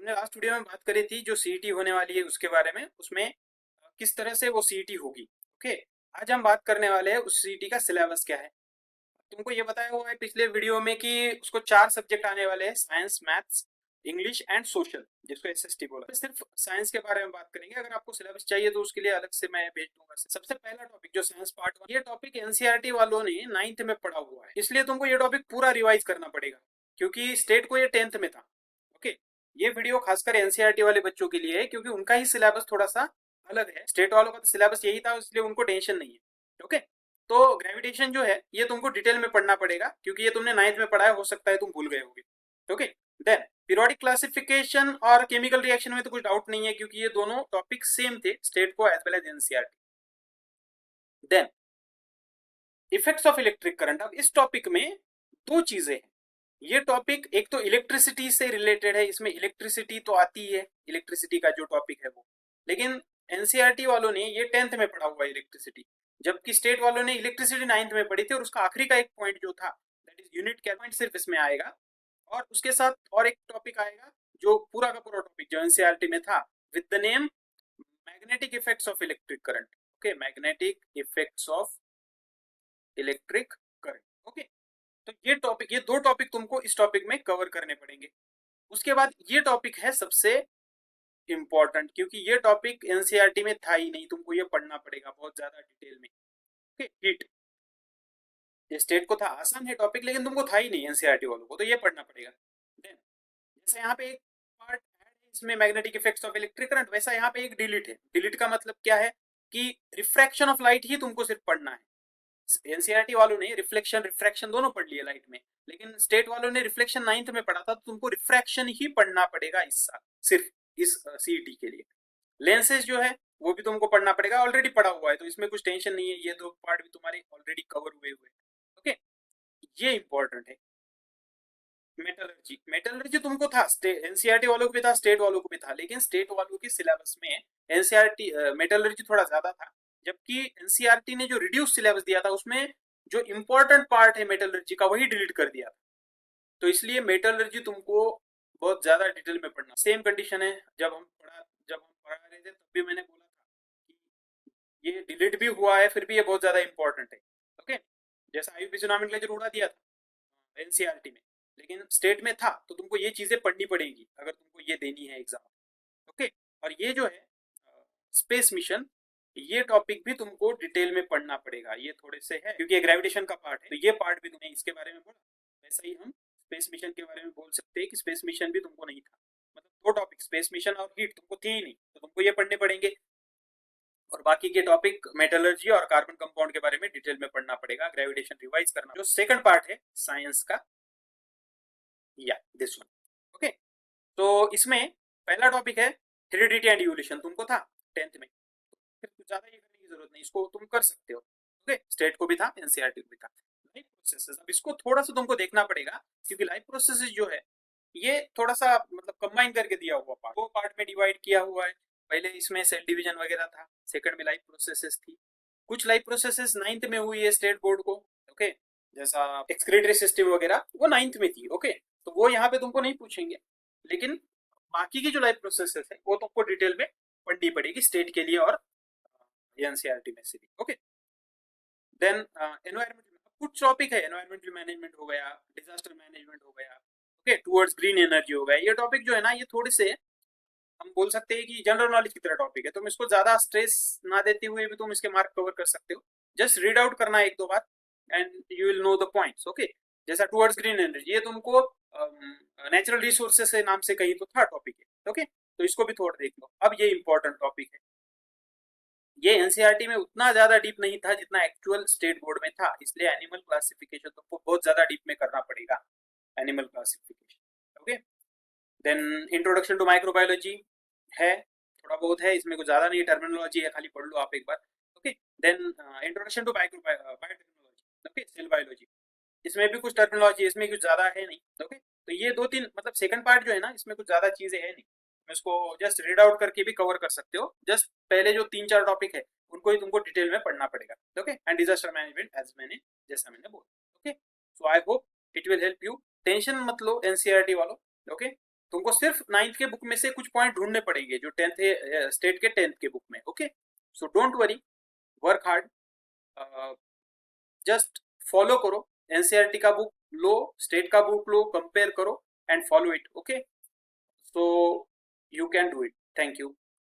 हमने last video में बात करी थी जो सीईटी होने वाली है उसके बारे में, उसमें किस तरह से वो सीईटी होगी। ओके, आज हम बात करने वाले हैं उस सीईटी का सिलेबस क्या है। तुमको ये बताया हुआ है पिछले वीडियो में कि उसको 4 सब्जेक्ट आने वाले हैं, science, maths, English and social, जिसको एसएसटी बोला। तो सिर्फ साइंस के बारे में बात करेंगे। अगर आपको सिलेबस चाहिए तो उसके लिए अलग से मैं भेज दूंगा। सबसे पहला टॉपिक जो साइंस पार्ट 1, ये टॉपिक एनसीईआरटी वालों ने 9th में पढ़ा हुआ है, इसलिए तुमको ये टॉपिक पूरा रिवाइज करना पड़ेगा, क्योंकि स्टेट को ये 10th में था। ओके, ये वीडियो खासकर एनसीईआरटी वाले बच्चों के लिए है, क्योंकि उनका ही सिलेबस थोड़ा सा अलग है। स्टेट वालों का तो सिलेबस यही था, इसलिए उनको टेंशन नहीं है। ओके, तो ग्रेविटेशन जो है ये तुमको डिटेल में पढ़ना पड़ेगा, क्योंकि ये तुमने 9th में पढ़ा है, हो सकता है तुम भूल गए होगे। ओके, देन पीरियोडिक क्लासिफिकेशन और केमिकल रिएक्शन में तो कुछ डाउट नहीं है, क्योंकि ये दोनों टॉपिक सेम थे स्टेट को as well as NCERT. Then effects of electric current. अब इस टॉपिक में दो चीजें हैं। ये टॉपिक एक तो इलेक्ट्रिसिटी से रिलेटेड है, इसमें इलेक्ट्रिसिटी तो आती है, इलेक्ट्रिसिटी का जो टॉपिक है वो, लेकिन एनसीईआरटी वालों ने ये 10th में पढ़ा हुआ है इलेक्ट्रिसिटी, जबकि स्टेट वालों ने इलेक्ट्रिसिटी 9th में पढ़ी थी। और उसका आखिरी का एक पॉइंट जो था, दैट इज यूनिट क्या पॉइंट, सिर्फ इसमें आएगा। और उसके साथ और एक टॉपिक आएगा जो पूरा का पूरा टॉपिक जो एनसीईआरटी में था, with the name magnetic effects of electric current. Okay, magnetic effects of electric current. Okay, तो ये टॉपिक, ये दो टॉपिक तुमको इस टॉपिक में कवर करने पड़ेंगे। उसके बाद ये टॉपिक है सबसे इंपॉर्टेंट, क्योंकि ये टॉपिक एनसीईआरटी में था ही नहीं, तुमको ये पढ़ना पड़ेगा बहुत ज्यादा डिटेल में। ओके, हीट, ये स्टेट को था आसान है टॉपिक, लेकिन तुमको था ही नहीं एनसीईआरटी वालों को, तो ये पढ़ना पड़ेगा। देन जैसे यहाँ पे एक पार्ट है इसमें magnetic effects of electric current, वैसा यहाँ पे एक डिलीट है। डिलीट का मतलब क्या है कि रिफ्रैक्शन ऑफ लाइट ही तुमको सिर्फ पढ़ना है। एनसीईआरटी वालों ने रिफ्लेक्शन रिफ्रैक्शन दोनों पढ़ लिए लाइट में, लेकिन स्टेट वालों ने रिफ्लेक्शन 9th में पढ़ा था, तो तुमको रिफ्रैक्शन ही पढ़ना पड़ेगा इस साल, सिर्फ इस सीईटी के लिए। लेंसेज जो है वो भी तुमको पढ़ना पड़ेगा, ऑलरेडी पढ़ा हुआ है, तो इसमें कुछ टेंशन नहीं है, ये दो पार्ट भी तुम्हारे ऑलरेडी कवर हुए हुए। ओके, ये इंपॉर्टेंट है। मेटलर्जी, मेटलर्जी तुमको था, एनसीईआरटी वालों को भी था, स्टेट वालों को भी था, लेकिन स्टेट वालों के सिलेबस में एनसीईआरटी मेटलर्जी थोड़ा ज्यादा था, जबकि एनसीईआरटी ने जो रिड्यूस सिलेबस दिया था उसमें जो इंपॉर्टेंट पार्ट है मेटलर्जी का वही डिलीट कर दिया था। तो इसलिए मेटलर्जी तुमको बहुत ज्यादा डिटेल में पढ़ना। सेम कंडीशन है जब हम पढ़ा रहे थे, तब भी मैंने बोला था कि ये डिलीट भी हुआ है, फिर भी ये बहुत ज्यादा इंपॉर्टेंट है। ओके, जैसा आईयूपीएसी नॉमेनक्लेचर उड़ा दिया था एनसीईआरटी में, लेकिन स्टेट में था, तो तुमको ये चीजें पढ़नी पड़ेगी अगर तुमको ये देनी है एग्जाम। ओके, और ये जो है स्पेस मिशन, ये टॉपिक भी तुमको डिटेल में पढ़ना पड़ेगा। ये थोड़े से है, क्योंकि ये ग्रेविटेशन का पार्ट है, तो ये पार्ट भी तुम्हें इसके बारे में बोला, वैसा ही हम स्पेस मिशन के बारे में बोल सकते हैं कि स्पेस मिशन भी तुमको नहीं था। मतलब दो टॉपिक, स्पेस मिशन और हीट, तुमको थी ही नहीं, तो तुमको ये पढ़ने पड़ेंगे। और बाकी के टॉपिक मेटलर्जी और कार्बन कंपाउंड के बारे में डिटेल में पढ़ना पड़ेगा, ग्रेविटेशन रिवाइज करना। जो सेकंड पार्ट है साइंस का, या दिस वन। ओके, तो इसमें पहला टॉपिक है हेरिडिटी एंड इवोल्यूशन, तुमको था 10th में, फिर कुछ ज्यादा ये करने की जरूरत नहीं, इसको तुम कर सकते हो। ओके, स्टेट को भी था, एनसीईआरटी को भी था। लाइफ प्रोसेसेस, अब इसको थोड़ा सा तुमको देखना पड़ेगा, क्योंकि लाइफ प्रोसेसेस जो है ये थोड़ा सा मतलब कंबाइन करके दिया हुआ पार्ट, दो पार्ट में डिवाइड किया हुआ है। पहले इसमें सेल डिवीजन वगैरह था, सेकंड में लाइफ प्रोसेसेस थी। कुछ लाइफ प्रोसेसेस 9th में हुई है स्टेट बोर्ड को। ओके, जैसा एक्सक्रीटरी सिस्टम वगैरह वो 9th में थी। ओके, तो वो यहाँ पे तुमको नहीं पूछेंगे, लेकिन बाकी की जो लाइफ प्रोसेसेस है वो तुमको डिटेल में पढ़नी पड़ेगी स्टेट के लिए और एनसीईआरटी में से भी। ओके, देन एनवायरमेंट, कुछ टॉपिक है, एनवायरमेंटल मैनेजमेंट हो गया, डिजास्टर मैनेजमेंट हो गया, ओके, टुवर्ड्स ग्रीन एनर्जी हो गया। ये टॉपिक जो है ना, ये थोड़े से हम बोल सकते हैं कि जनरल नॉलेज की तरह टॉपिक है, तुम इसको ज्यादा स्ट्रेस ना देते हुए भी तुम इसके मार्क कवर कर सकते हो। जस्ट रीड आउट करना एक दो बार and you will know the points. Okay, जैसा टुवर्ड्स ग्रीन एनर्जी, ये तुमको नेचुरल रिसोर्सेस से नाम से कहीं तो था टॉपिक है। ओके, तो इसको भी थोड़ा देख लो। अब ये इंपॉर्टेंट टॉपिक है, ये एनसीईआरटी में उतना ज्यादा डीप नहीं था जितना एक्चुअल स्टेट बोर्ड में था, इसलिए एनिमल क्लासिफिकेशन तुमको बहुत ज्यादा डीप में करना पड़ेगा, animal classification. Okay, then introduction to microbiology है, थोड़ा बहुत है, इसमें कुछ ज्यादा नहीं, टर्मिनोलॉजी है, खाली पढ़ लो आप एक बार। Okay, then introduction to biotechnology, okay, cell biology, इसमें भी कुछ टर्मिनोलॉजी है, इसमें कुछ ज्यादा है नहीं। ओके, तो ये दो तीन मतलब सेकंड पार्ट जो है ना, इसमें कुछ ज्यादा चीजें है नहीं, इसको जस्ट रीड आउट करके भी कवर कर सकते हो। जस्ट पहले जो 3-4 टॉपिक है उनको ही तुमको डिटेल में पढ़ना पड़ेगा। Okay, and disaster management as मैंने जैसा मैंने बोला। Okay, so I hope it will help you. Tension मत लो एनसीईआरटी वालों। ओके, तुमको सिर्फ 9th के बुक में से कुछ पॉइंट ढूंढने पड़ेंगे जो 10th स्टेट के 10th के बुक में। Okay, so don't worry, work hard, just follow करो, एनसीईआरटी का बुक लो, स्टेट का बुक लो, कंपेयर करो and follow it. Okay, so you can do it. Thank you.